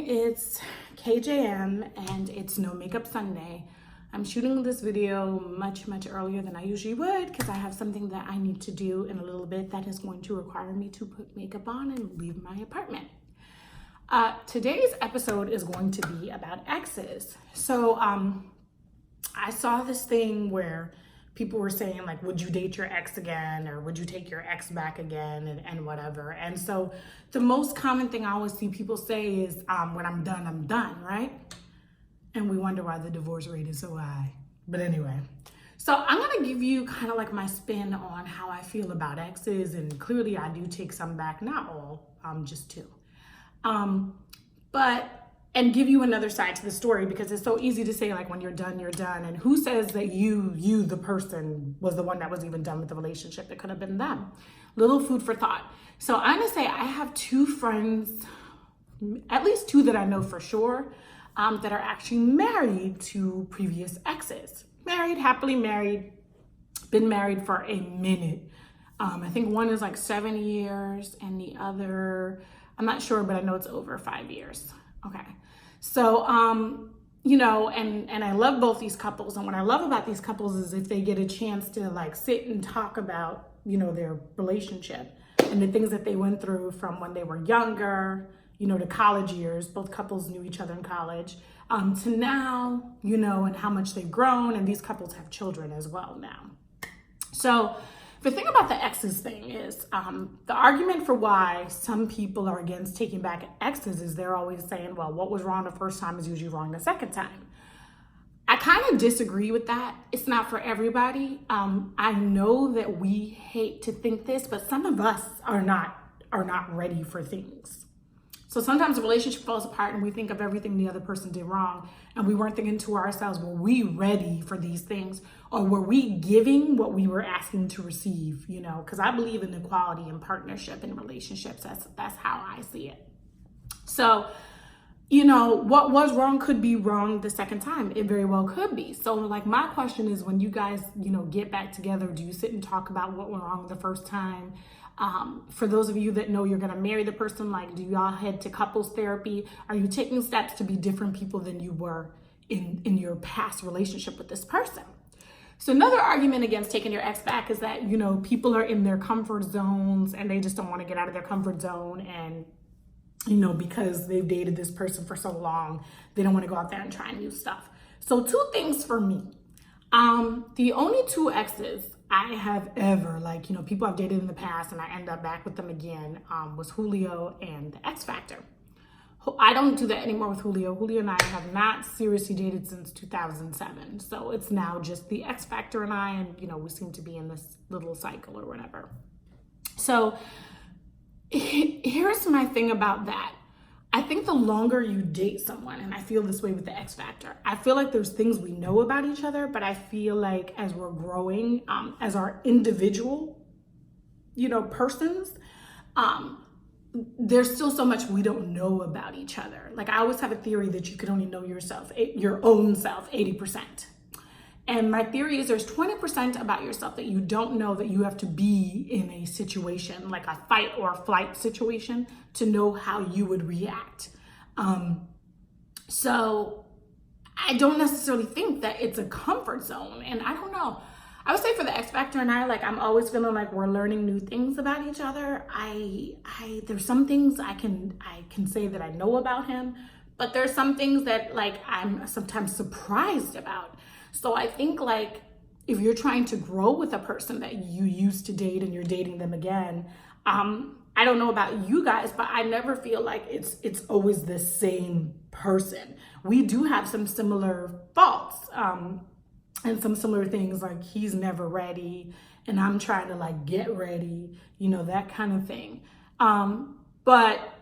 it's KJM and it's No Makeup Sunday. I'm shooting this video much earlier than I usually would because I have something that I need to do in a little bit that is going to require me to put makeup on and leave my apartment. Today's episode is going to be about exes. So I saw this thing where people were saying, like, would you date your ex again, or would you take your ex back again, and whatever. And so the most common thing I always see people say is, when I'm done, right? And we wonder why the divorce rate is so high. But anyway, so I'm gonna give you kind of like my spin on how I feel about exes, and clearly I do take some back, not all, just two. And give you another side to the story, because it's so easy to say, like, when you're done, and who says that you, the person, was the one that was even done with the relationship? It could have been them. Little food for thought. So I'm gonna say I have two friends, at least two that I know for sure, that are actually married to previous exes. Married, happily married, been married for a minute. I think one is like 7 years and the other, I'm not sure, but I know it's over 5 years. Okay. So, and I love both these couples. And what I love about these couples is if they get a chance to, like, sit and talk about, their relationship and the things that they went through from when they were younger, to college years. Both couples knew each other in college, to now, and how much they've grown. And these couples have children as well now. So the thing about the exes thing is, the argument for why some people are against taking back exes is they're always saying, well, what was wrong the first time is usually wrong the second time. I kind of disagree with that. It's not for everybody. I know that we hate to think this, but some of us are not ready for things. So sometimes the relationship falls apart and we think of everything the other person did wrong, and we weren't thinking to ourselves, were we ready for these things? Or were we giving what we were asking to receive? Because I believe in equality and partnership in relationships. That's how I see it. So, what was wrong could be wrong the second time. It very well could be. So, like, my question is, when you guys, get back together, do you sit and talk about what went wrong the first time? For those of you that know you're going to marry the person, like, do y'all head to couples therapy? Are you taking steps to be different people than you were in your past relationship with this person? So another argument against taking your ex back is that, people are in their comfort zones and they just don't want to get out of their comfort zone. And, because they've dated this person for so long, they don't want to go out there and try new stuff. So two things for me. The only two exes I have ever, people I've dated in the past and I end up back with them again, was Julio and the X Factor. I don't do that anymore with Julio. Julio and I have not seriously dated since 2007. So it's now just the X Factor and I, and, we seem to be in this little cycle or whatever. So here's my thing about that. I think the longer you date someone, and I feel this way with the X Factor, I feel like there's things we know about each other, but I feel like as we're growing, as our individual, persons, there's still so much we don't know about each other. Like, I always have a theory that you can only know yourself, your own self, 80%. And my theory is there's 20% about yourself that you don't know, that you have to be in a situation, like a fight or flight situation, to know how you would react. So I don't necessarily think that it's a comfort zone. And I don't know. I would say for the X Factor and I, like, I'm always feeling like we're learning new things about each other. There's some things I can say that I know about him, but there's some things that, like, I'm sometimes surprised about. So I think, like, if you're trying to grow with a person that you used to date and you're dating them again, I don't know about you guys, but I never feel like it's always the same person. We do have some similar faults, and some similar things, like he's never ready and I'm trying to, like, get ready, that kind of thing. But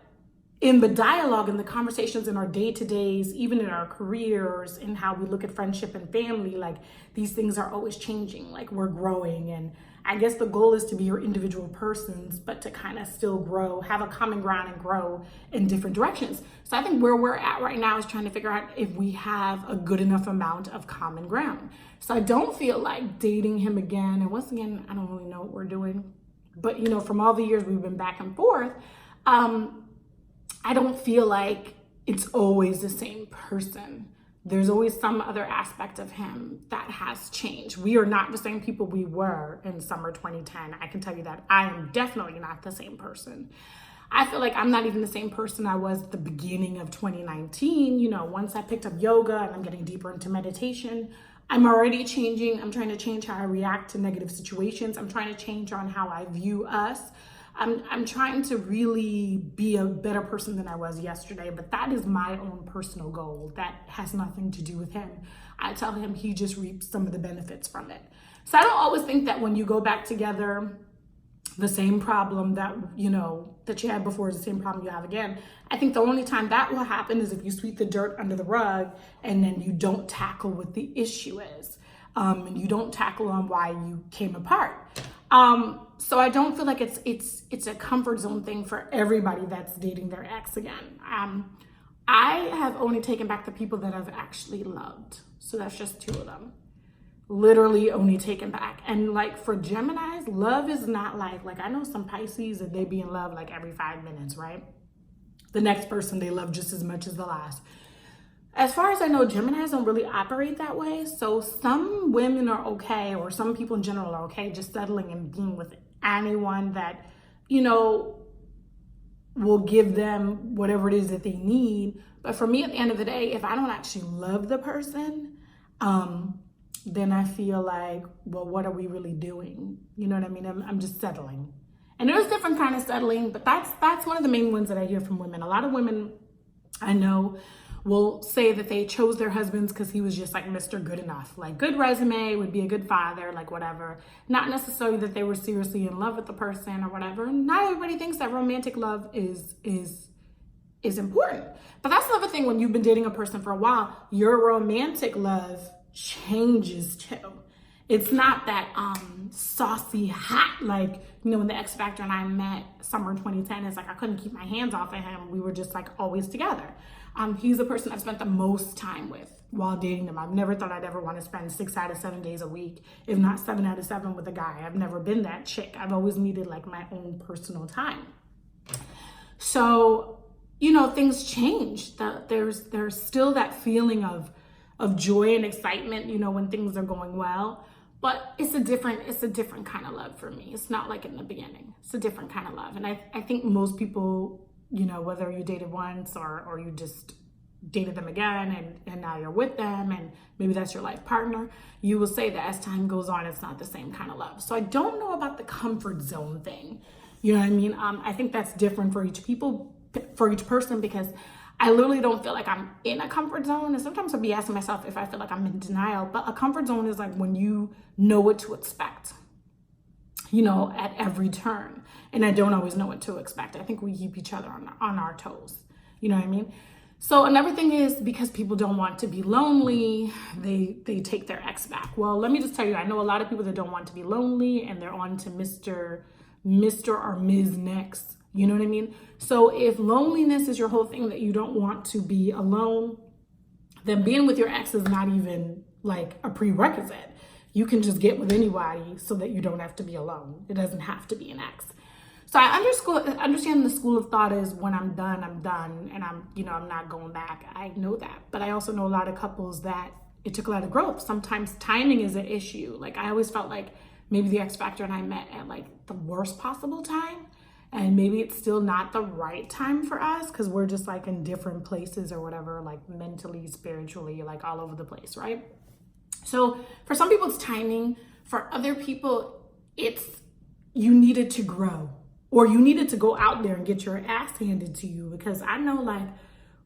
in the dialogue and the conversations in our day-to-days, even in our careers, and how we look at friendship and family, like, these things are always changing, like, we're growing. And I guess the goal is to be your individual persons, but to kind of still grow, have a common ground and grow in different directions. So I think where we're at right now is trying to figure out if we have a good enough amount of common ground. So I don't feel like dating him again. And once again, I don't really know what we're doing, but, from all the years we've been back and forth, I don't feel like it's always the same person. There's always some other aspect of him that has changed. We are not the same people we were in summer 2010. I can tell you that. I am definitely not the same person. I feel like I'm not even the same person I was at the beginning of 2019. You know, once I picked up yoga and I'm getting deeper into meditation, I'm already changing. I'm trying to change how I react to negative situations. I'm trying to change on how I view us. I'm trying to really be a better person than I was yesterday, but that is my own personal goal. That has nothing to do with him. I tell him he just reaps some of the benefits from it. So I don't always think that when you go back together, the same problem that, you know, that you had before is the same problem you have again. I think the only time that will happen is if you sweep the dirt under the rug and then you don't tackle what the issue is. And you don't tackle on why you came apart. So I don't feel like it's a comfort zone thing for everybody that's dating their ex again. I have only taken back the people that I've actually loved. So that's just 2 of them. Literally only taken back. And like for Geminis, love is not like I know some Pisces that they be in love like every 5 minutes, right? The next person they love just as much as the last. As far as I know, Geminis don't really operate that way. So some women are okay, or some people in general are okay just settling and being with anyone that, you know, will give them whatever it is that they need. But for me, at the end of the day, if I don't actually love the person, then I feel like, well, what are we really doing? You know what I mean? I'm just settling. And there's different kind of settling, but that's one of the main ones that I hear from women. A lot of women I know will say that they chose their husbands because he was just like Mr. Good Enough, like good resume, would be a good father, like whatever. Not necessarily that they were seriously in love with the person or whatever. Not everybody thinks that romantic love is important. But that's another thing, when you've been dating a person for a while, your romantic love changes too. It's not that saucy, hot, like, you know, when the X Factor and I met summer 2010, it's like I couldn't keep my hands off of him. We were just like always together. He's the person I've spent the most time with while dating him. I've never thought I'd ever want to spend 6 out of 7 days a week, if not 7 out of 7 with a guy. I've never been that chick. I've always needed like my own personal time. So, you know, things change. There's still that feeling of joy and excitement, you know, when things are going well. But it's a different kind of love for me. It's not like in the beginning. It's a different kind of love. And I think most people, you know, whether you dated once or you just dated them again and now you're with them and maybe that's your life partner, you will say that as time goes on, it's not the same kind of love. So I don't know about the comfort zone thing. You know what I mean? I think that's different for each person, because I literally don't feel like I'm in a comfort zone. And sometimes I'll be asking myself if I feel like I'm in denial. But a comfort zone is like when you know what to expect, you know, at every turn. And I don't always know what to expect. I think we keep each other on our toes. You know what I mean? So another thing is, because people don't want to be lonely, they take their ex back. Well, let me just tell you, I know a lot of people that don't want to be lonely and they're on to Mr. or Ms. Next. You know what I mean? So if loneliness is your whole thing, that you don't want to be alone, then being with your ex is not even like a prerequisite. You can just get with anybody so that you don't have to be alone. It doesn't have to be an ex. So I understand the school of thought is when I'm done, and I'm not going back. I know that. But I also know a lot of couples that it took a lot of growth. Sometimes timing is an issue. Like I always felt like maybe the X Factor and I met at like the worst possible time. And maybe it's still not the right time for us because we're just like in different places or whatever, like mentally, spiritually, like all over the place, right? So for some people it's timing. For other people, it's you needed to grow, or you needed to go out there and get your ass handed to you. Because I know, like,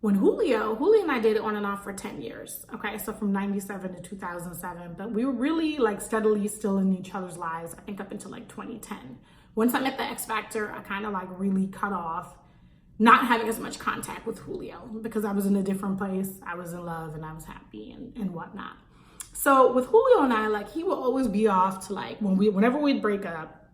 when Julio and I dated on and off for 10 years. Okay, so from 97 to 2007, but we were really like steadily still in each other's lives, I think up until like 2010. Once I met the X Factor, I kind of like really cut off not having as much contact with Julio because I was in a different place. I was in love and I was happy and whatnot. So with Julio and I, like, he will always be off to like whenever we'd break up,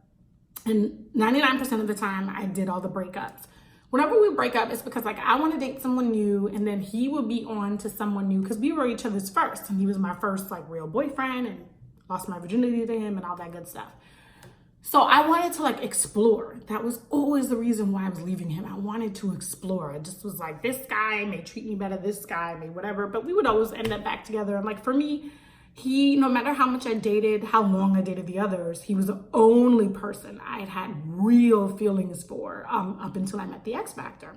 and 99% of the time I did all the breakups. Whenever we break up, it's because like I want to date someone new, and then he would be on to someone new because we were each other's first, and he was my first like real boyfriend, and lost my virginity to him and all that good stuff. So I wanted to like explore. That was always the reason why I was leaving him. I wanted to explore. I just was like, this guy may treat me better, this guy may whatever, but we would always end up back together. And like for me, he, no matter how much I dated, how long I dated the others, he was the only person I had had real feelings for up until I met the X Factor.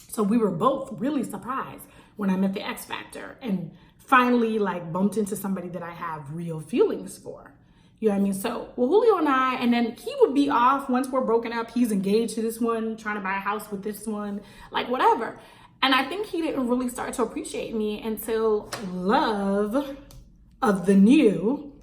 So we were both really surprised when I met the X Factor and finally like bumped into somebody that I have real feelings for. You know what I mean? So, well, Julio and I, and then he would be off once we're broken up. He's engaged to this one, trying to buy a house with this one, like whatever. And I think he didn't really start to appreciate me until Love of the New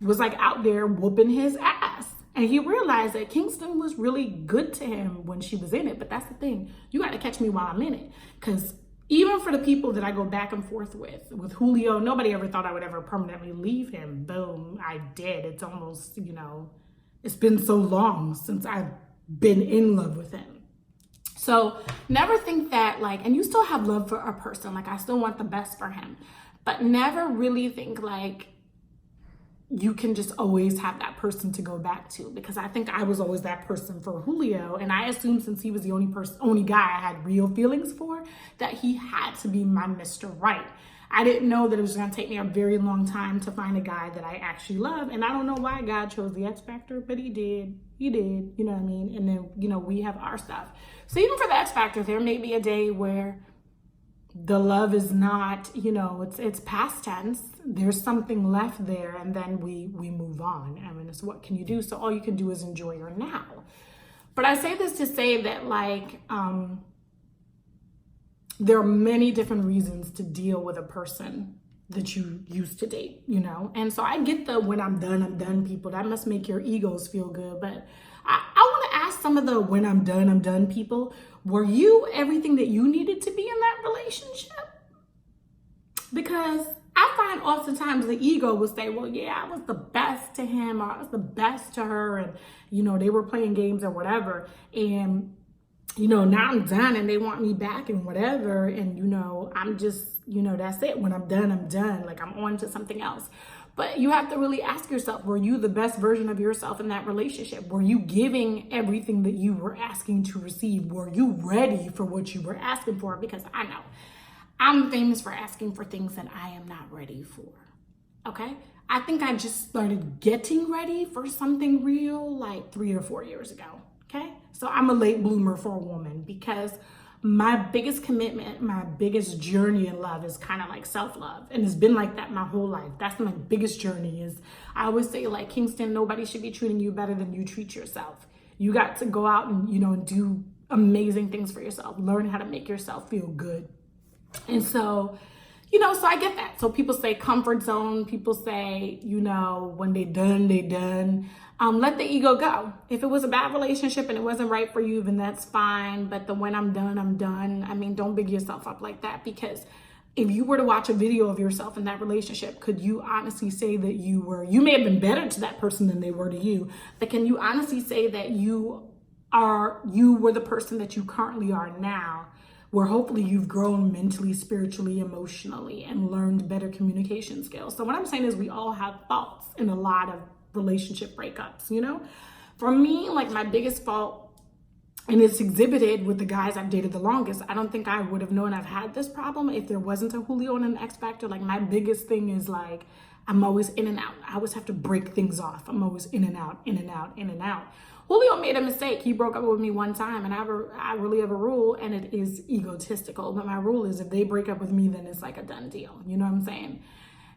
was like out there whooping his ass. And he realized that Kingston was really good to him when she was in it. But that's the thing. You got to catch me while I'm in it. Because even for the people that I go back and forth with Julio, nobody ever thought I would ever permanently leave him. Boom, I did. It's almost, it's been so long since I've been in love with him. So never think that like, and you still have love for a person. Like I still want the best for him, but never really think like you can just always have that person to go back to, because I think I was always that person for Julio, and I assumed since he was the only guy I had real feelings for, that he had to be my Mr. Right. I didn't know that it was going to take me a very long time to find a guy that I actually love, and I don't know why God chose the X Factor, but he did, you know what I mean? And then, we have our stuff. So even for the X Factor, there may be a day where the love is not, it's past tense. There's something left there, and then we move on. I mean, it's what can you do? So all you can do is enjoy your now. But I say this to say that like, there are many different reasons to deal with a person that you used to date, And so I get the when I'm done people. That must make your egos feel good. But I want to ask some of the when I'm done people, were you everything that you needed to be in that relationship? Because I find oftentimes the ego will say, well, yeah, I was the best to him, or I was the best to her. And, they were playing games or whatever. And, now I'm done and they want me back and whatever. And, I'm just, that's it. When I'm done. Like I'm on to something else. But you have to really ask yourself, were you the best version of yourself in that relationship? Were you giving everything that you were asking to receive? Were you ready for what you were asking for? Because I know I'm famous for asking for things that I am not ready for. Okay? I think I just started getting ready for something real like 3 or 4 years ago. Okay? So I'm a late bloomer for a woman, because my biggest commitment, my biggest journey in love is kind of like self-love. And it's been like that my whole life. That's my biggest journey. Is I always say, like, Kingston, nobody should be treating you better than you treat yourself. You got to go out and, do amazing things for yourself. Learn how to make yourself feel good. And so, so I get that. So people say comfort zone. People say, when they done, they done. Let the ego go. If it was a bad relationship and it wasn't right for you, then that's fine. But the when I'm done, I'm done. I mean, don't big yourself up like that, because if you were to watch a video of yourself in that relationship, could you honestly say that you may have been better to that person than they were to you, but can you honestly say that you were the person that you currently are now, where hopefully you've grown mentally, spiritually, emotionally, and learned better communication skills? So what I'm saying is we all have faults in a lot of relationship breakups, For me, like my biggest fault, and it's exhibited with the guys I've dated the longest, I don't think I would have known I've had this problem if there wasn't a Julio and an X Factor. Like my biggest thing is like, I'm always in and out. I always have to break things off. I'm always in and out, in and out, in and out. Julio made a mistake. He broke up with me one time, and I really have a rule, and it is egotistical. But my rule is if they break up with me, then it's like a done deal. You know what I'm saying?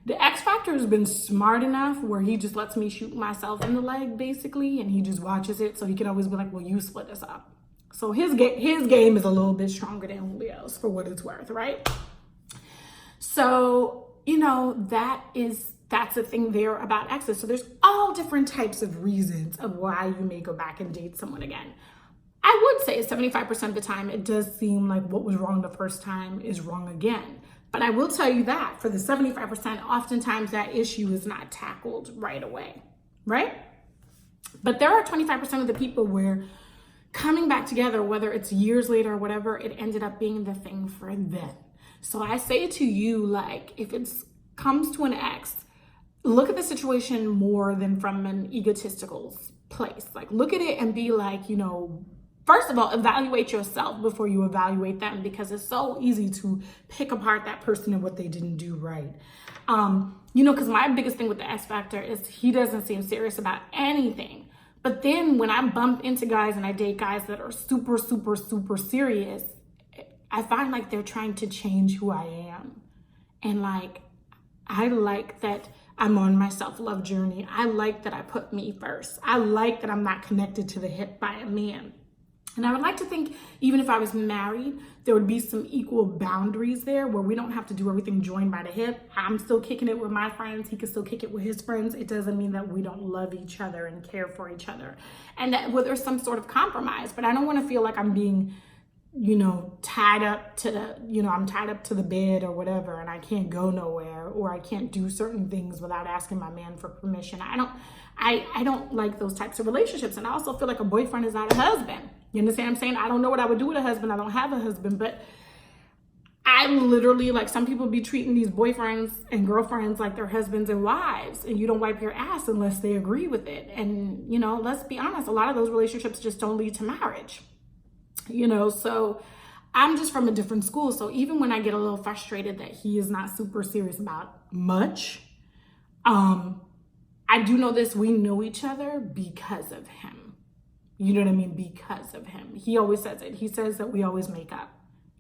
The X Factor has been smart enough where he just lets me shoot myself in the leg, basically, and he just watches it, so he can always be like, well, you split us up. So his game is a little bit stronger than Julio's, for what it's worth, right? So, that's the thing there about exes. So there's all different types of reasons of why you may go back and date someone again. I would say 75% of the time, it does seem like what was wrong the first time is wrong again. But I will tell you that for the 75%, oftentimes that issue is not tackled right away, right? But there are 25% of the people where coming back together, whether it's years later or whatever, it ended up being the thing for them. So I say to you, like, if it comes to an ex, look at the situation more than from an egotistical place. Like, look at it and be like, you know, first of all, evaluate yourself before you evaluate them, because it's so easy to pick apart that person and what they didn't do right. You know, because my biggest thing with the X Factor is he doesn't seem serious about anything. But then when I bump into guys and I date guys that are super, super, super serious, I find like they're trying to change who I am. And like, I like that I'm on my self-love journey. I like that I put me first. I like that I'm not connected to the hip by a man. And I would like to think, even if I was married, there would be some equal boundaries there where we don't have to do everything joined by the hip. I'm still kicking it with my friends. He can still kick it with his friends. It doesn't mean that we don't love each other and care for each other. And that there's some sort of compromise, but I don't want to feel like I'm being, you know, tied up to the bed or whatever, and I can't go nowhere, or I can't do certain things without asking my man for permission. I don't like those types of relationships. And I also feel like a boyfriend is not a husband. You understand what I'm saying? I don't know what I would do with a husband. I don't have a husband, but I literally, like, some people be treating these boyfriends and girlfriends like they're husbands and wives, and you don't wipe your ass unless they agree with it. And, you know, let's be honest, a lot of those relationships just don't lead to marriage, you know? So I'm just from a different school. So even when I get a little frustrated that he is not super serious about much, I do know this: we know each other because of him. You know what I mean? Because of him. He always says it. He says that we always make up.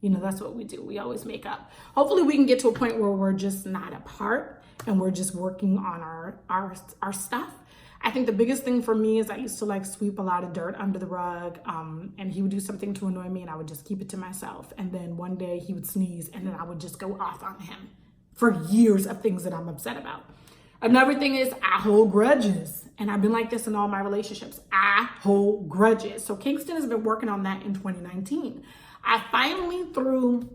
You know, that's what we do. We always make up. Hopefully we can get to a point where we're just not apart and we're just working on our stuff. I think the biggest thing for me is I used to like sweep a lot of dirt under the rug, and he would do something to annoy me and I would just keep it to myself. And then one day he would sneeze and then I would just go off on him for years of things that I'm upset about. Another thing is I hold grudges. And I've been like this in all my relationships. I hold grudges. So Kingston has been working on that in 2019. I finally, through,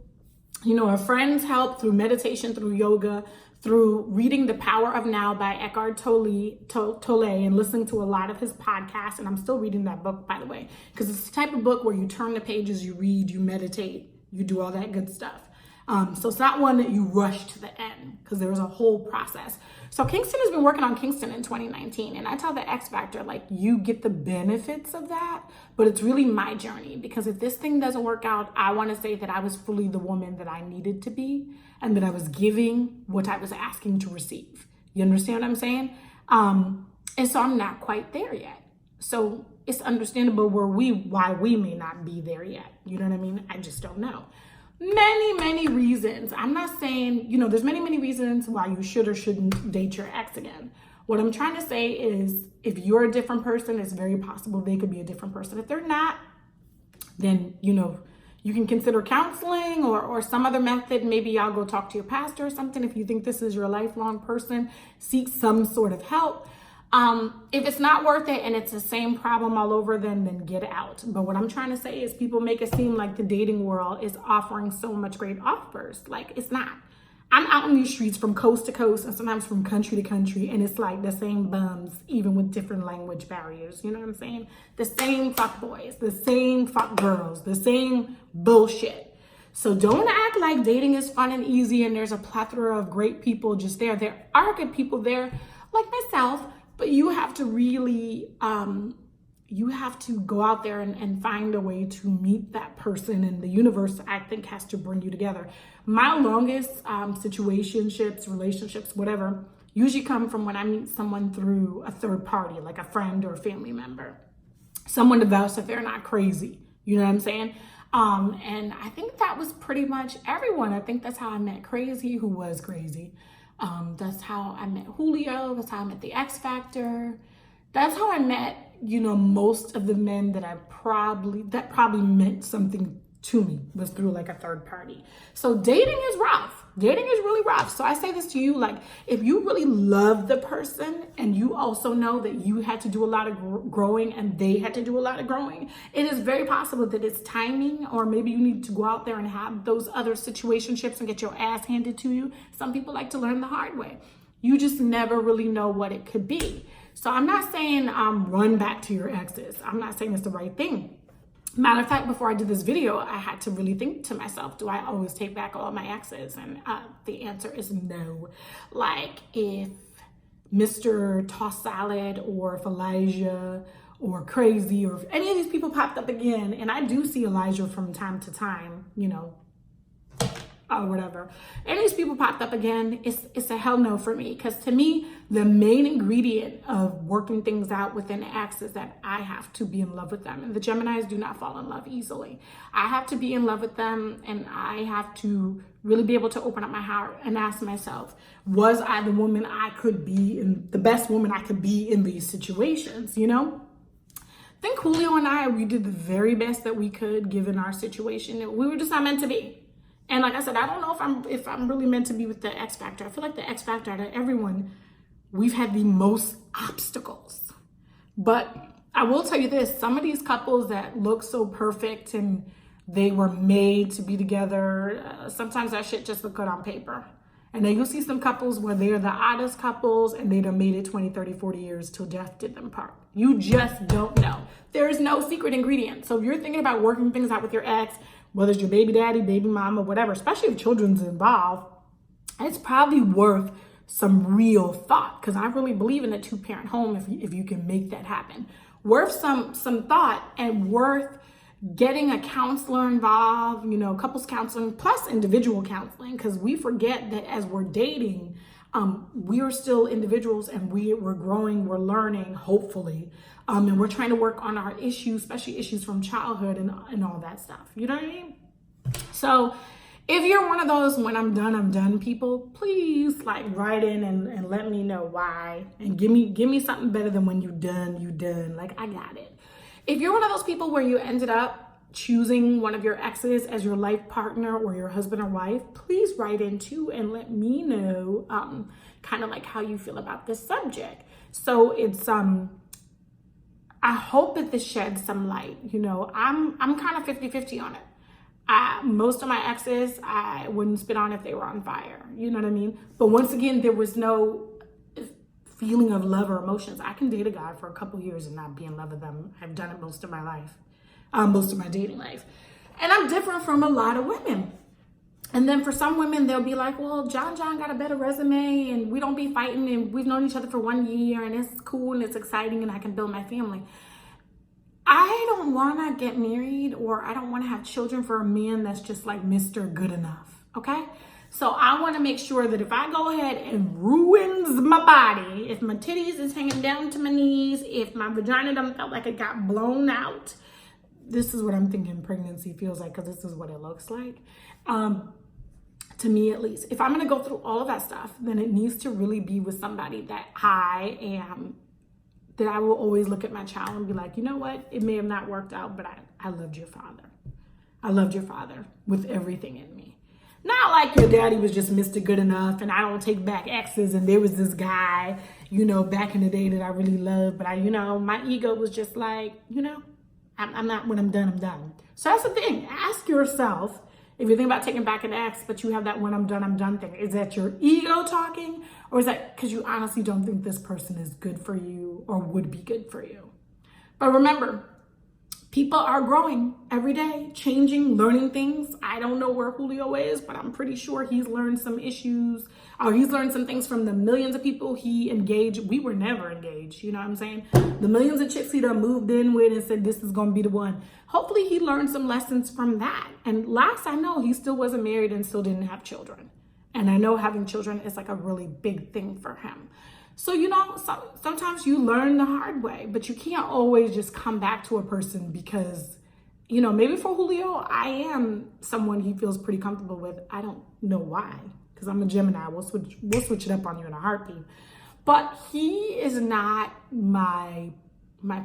you know, a friend's help, through meditation, through yoga, through reading The Power of Now by Eckhart Tolle, and listening to a lot of his podcasts. And I'm still reading that book, by the way, because it's the type of book where you turn the pages, you read, you meditate, you do all that good stuff. So it's not one that you rush to the end, because there's a whole process. So Kingston has been working on Kingston in 2019. And I tell the X Factor, like, you get the benefits of that, but it's really my journey, because if this thing doesn't work out, I want to say that I was fully the woman that I needed to be, and that I was giving what I was asking to receive. You understand what I'm saying? And so I'm not quite there yet. So it's understandable why we may not be there yet. You know what I mean? I just don't know. Many reasons. I'm not saying, you know, there's many reasons why you should or shouldn't date your ex again. What I'm trying to say is, if you're a different person, it's very possible they could be a different person. If they're not, then, you know, you can consider counseling or some other method. Maybe y'all go talk to your pastor or something. If you think this is your lifelong person, seek some sort of help. If it's not worth it and it's the same problem all over, then get out. But what I'm trying to say is, people make it seem like the dating world is offering so much great offers. Like, it's not. I'm out in these streets from coast to coast and sometimes from country to country, and it's like the same bums, even with different language barriers. You know what I'm saying? The same fuck boys, the same fuck girls, the same bullshit. So don't act like dating is fun and easy and there's a plethora of great people just there. There are good people there, like myself. But you have to really, you have to go out there and find a way to meet that person. And the universe, I think, has to bring you together. My longest situationships, relationships, whatever, usually come from when I meet someone through a third party, like a friend or a family member. Someone to vouch that they're not crazy. You know what I'm saying? And I think that was pretty much everyone. I think that's how I met Crazy, who was crazy. That's how I met Julio. That's how I met the X Factor. That's how I met, you know, most of the men that probably meant something to me, was through like a third party. So dating is rough. Dating is really rough. So I say this to you, like, if you really love the person and you also know that you had to do a lot of growing and they had to do a lot of growing, it is very possible that it's timing, or maybe you need to go out there and have those other situationships and get your ass handed to you. Some people like to learn the hard way. You just never really know what it could be. So I'm not saying run back to your exes. I'm not saying it's the right thing. Matter of fact, before I did this video, I had to really think to myself, do I always take back all my exes? And the answer is no. Like, if Mr. Toss Salad, or if Elijah, or Crazy, or if any of these people popped up again, and I do see Elijah from time to time, or whatever. Any of these people popped up again, it's a hell no for me. Because to me, the main ingredient of working things out within an ex is that I have to be in love with them. And the Geminis do not fall in love easily. I have to be in love with them, and I have to really be able to open up my heart and ask myself, was I the woman I could be, and the best woman I could be in these situations, I think Julio and I, we did the very best that we could given our situation. We were just not meant to be. And like I said, I don't know if I'm really meant to be with the X Factor. I feel like the X Factor, out of everyone, we've had the most obstacles. But I will tell you this, some of these couples that look so perfect and they were made to be together, sometimes that shit just look good on paper. And then you'll see some couples where they're the oddest couples and they done made it 20, 30, 40 years till death did them part. You just don't know. There is no secret ingredient. So if you're thinking about working things out with your ex, whether it's your baby daddy, baby mama, whatever, especially if children's involved, it's probably worth some real thought, because I really believe in a two-parent home if you can make that happen. Worth some thought, and worth getting a counselor involved, couples counseling plus individual counseling, because we forget that as we're dating, we are still individuals, and we're growing, we're learning, hopefully, and we're trying to work on our issues, especially issues from childhood and all that stuff. You know what I mean? So if you're one of those when I'm done people, please write in and let me know why, and give me something better than when you done. Like, I got it. If you're one of those people where you ended up choosing one of your exes as your life partner or your husband or wife, please write in too and let me know kind of how you feel about this subject. So it's I hope that this sheds some light. I'm kind of 50-50 on it. Most of my exes, I wouldn't spit on if they were on fire. You know what I mean? But once again, there was no feeling of love or emotions. I can date a guy for a couple years and not be in love with them. I've done it most of my life, most of my dating life. And I'm different from a lot of women. And then for some women, they'll be like, well, John got a better resume and we don't be fighting and we've known each other for 1 year and it's cool and it's exciting and I can build my family. I don't want to get married, or I don't want to have children for a man that's just like Mr. Good Enough, okay? So I want to make sure that if I go ahead and ruins my body, if my titties is hanging down to my knees, if my vagina done felt like it got blown out, this is what I'm thinking pregnancy feels like, because this is what it looks like. To me, at least. If I'm going to go through all of that stuff, then it needs to really be with somebody that I will always look at my child and be like, you know what? It may have not worked out, but I loved your father. I loved your father with everything in me. Not like your daddy was just Mr. Good Enough and I don't take back exes and there was this guy, back in the day that I really loved, but my ego was just like, I'm not, when I'm done. So that's the thing. Ask yourself, if you think about taking back an ex, but you have that when I'm done thing, is that your ego talking, or is that because you honestly don't think this person is good for you or would be good for you? But remember, people are growing every day, changing, learning things. I don't know where Julio is, but I'm pretty sure he's learned some issues, or he's learned some things from the millions of people he engaged. We were never engaged, you know what I'm saying? The millions of chicks he done moved in with and said, this is going to be the one. Hopefully he learned some lessons from that. And last I know, he still wasn't married and still didn't have children. And I know having children is a really big thing for him. So, sometimes you learn the hard way, but you can't always just come back to a person because, maybe for Julio, I am someone he feels pretty comfortable with. I don't know why, because I'm a Gemini. We'll switch it up on you in a heartbeat. But he is not my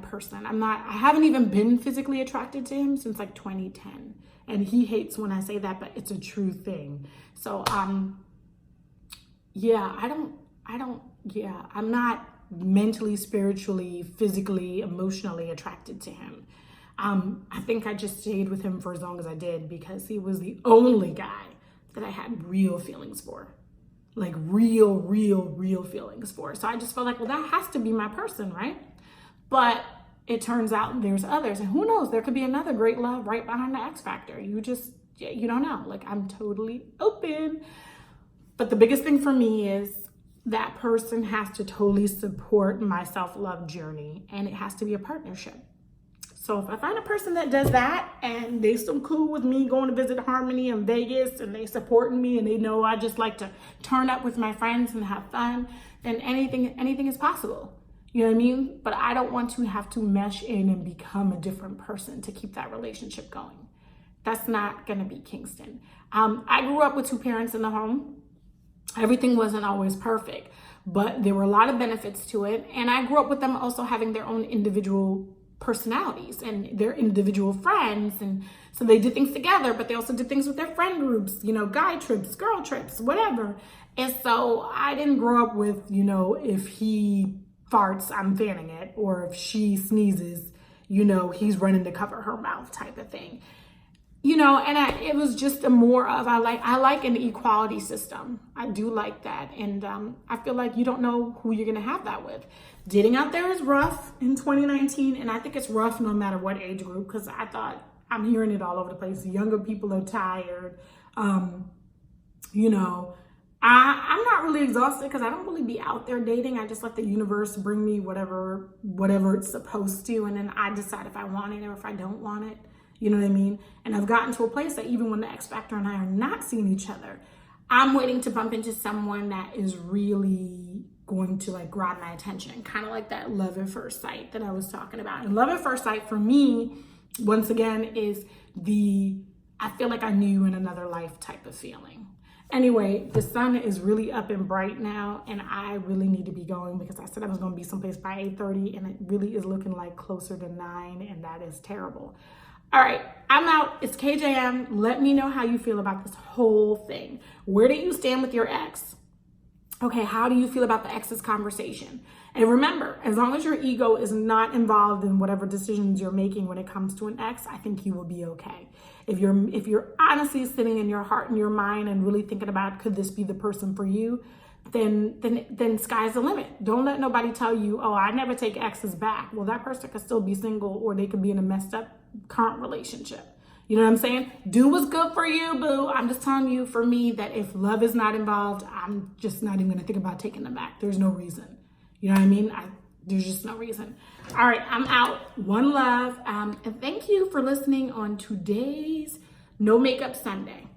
person. I haven't even been physically attracted to him since 2010. And he hates when I say that, but it's a true thing. So, I'm not mentally, spiritually, physically, emotionally attracted to him. I think I just stayed with him for as long as I did because he was the only guy that I had real feelings for. Real feelings for. So I just felt like, well, that has to be my person, right? But it turns out there's others. And who knows, there could be another great love right behind the X Factor. You don't know. I'm totally open. But the biggest thing for me is that person has to totally support my self-love journey, and it has to be a partnership. So if I find a person that does that and they still cool with me going to visit Harmony in Vegas and they supporting me and they know I just like to turn up with my friends and have fun, then anything is possible. You know what I mean? But I don't want to have to mesh in and become a different person to keep that relationship going. That's not gonna be Kingston. I grew up with two parents in the home. Everything wasn't always perfect, but there were a lot of benefits to it. And I grew up with them also having their own individual personalities and their individual friends. And so they did things together, but they also did things with their friend groups, you know, guy trips, girl trips, whatever. And so I didn't grow up with, you know, if he farts, I'm fanning it, or if she sneezes, you know, he's running to cover her mouth type of thing. You know, and it was just a more of, I like an equality system. I do like that. And I feel like you don't know who you're going to have that with. Dating out there is rough in 2019. And I think it's rough no matter what age group, because I'm hearing it all over the place. Younger people are tired. You know, I'm not really exhausted because I don't really be out there dating. I just let the universe bring me whatever it's supposed to. And then I decide if I want it or if I don't want it. You know what I mean? And I've gotten to a place that even when the X Factor and I are not seeing each other, I'm waiting to bump into someone that is really going to like grab my attention. Kind of like that love at first sight that I was talking about. And love at first sight for me, once again, is I feel like I knew you in another life type of feeling. Anyway, the sun is really up and bright now, and I really need to be going because I said I was going to be someplace by 8:30, and it really is looking like closer to 9, and that is terrible. All right, I'm out. It's KJM. Let me know how you feel about this whole thing. Where do you stand with your ex? Okay, how do you feel about the ex's conversation? And remember, as long as your ego is not involved in whatever decisions you're making when it comes to an ex, I think you will be okay. If you're honestly sitting in your heart and your mind and really thinking about, could this be the person for you? Then sky's the limit. Don't let nobody tell you, oh, I never take exes back. Well, that person could still be single, or they could be in a messed up current relationship. You know what I'm saying? Do what's good for you, boo. I'm just telling you, for me, that if love is not involved, I'm just not even gonna think about taking them back. There's no reason. You know what I mean? There's just no reason. All right, I'm out. One love. And thank you for listening on today's No Makeup Sunday.